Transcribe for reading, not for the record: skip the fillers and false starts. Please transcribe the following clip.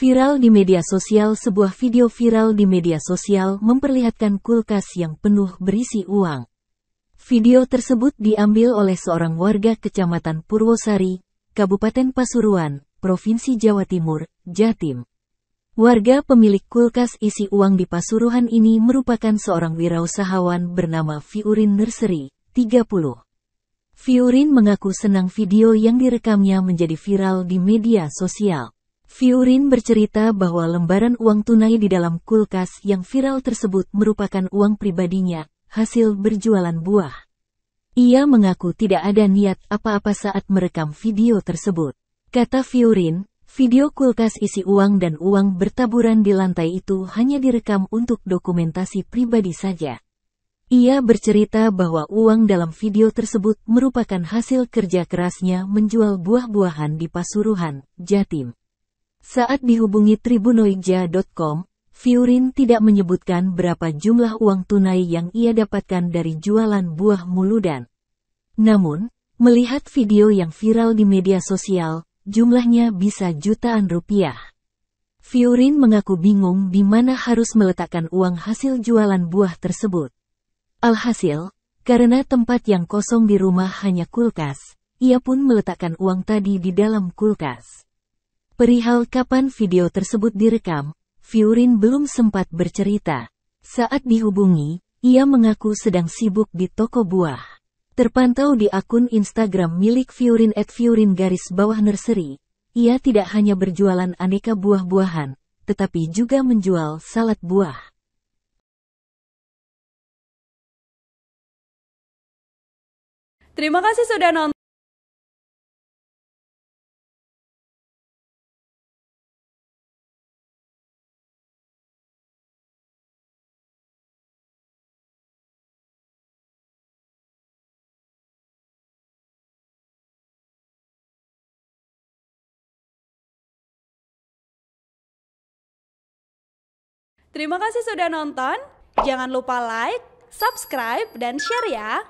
Viral di media sosial. Sebuah video viral di media sosial memperlihatkan kulkas yang penuh berisi uang. Video tersebut diambil oleh seorang warga Kecamatan Purwosari, Kabupaten Pasuruan, Provinsi Jawa Timur, Jatim. Warga pemilik kulkas isi uang di Pasuruan ini merupakan seorang wirausahawan bernama Fiurin Nursery, 30. Fiurin mengaku senang video yang direkamnya menjadi viral di media sosial. Fiurin bercerita bahwa lembaran uang tunai di dalam kulkas yang viral tersebut merupakan uang pribadinya, hasil berjualan buah. Ia mengaku tidak ada niat apa-apa saat merekam video tersebut. Kata Fiurin, video kulkas isi uang dan uang bertaburan di lantai itu hanya direkam untuk dokumentasi pribadi saja. Ia bercerita bahwa uang dalam video tersebut merupakan hasil kerja kerasnya menjual buah-buahan di Pasuruan, Jatim. Saat dihubungi tribunoija.com, Fiurin tidak menyebutkan berapa jumlah uang tunai yang ia dapatkan dari jualan buah muludan. Namun, melihat video yang viral di media sosial, jumlahnya bisa jutaan rupiah. Fiurin mengaku bingung di mana harus meletakkan uang hasil jualan buah tersebut. Alhasil, karena tempat yang kosong di rumah hanya kulkas, ia pun meletakkan uang tadi di dalam kulkas. Perihal kapan video tersebut direkam, Fiurin belum sempat bercerita. Saat dihubungi, ia mengaku sedang sibuk di toko buah. Terpantau di akun Instagram milik Fiurin @Fiurin_nursery, ia tidak hanya berjualan aneka buah-buahan, tetapi juga menjual salad buah. Terima kasih sudah nonton. Terima kasih sudah nonton. Jangan lupa like, subscribe, dan share ya.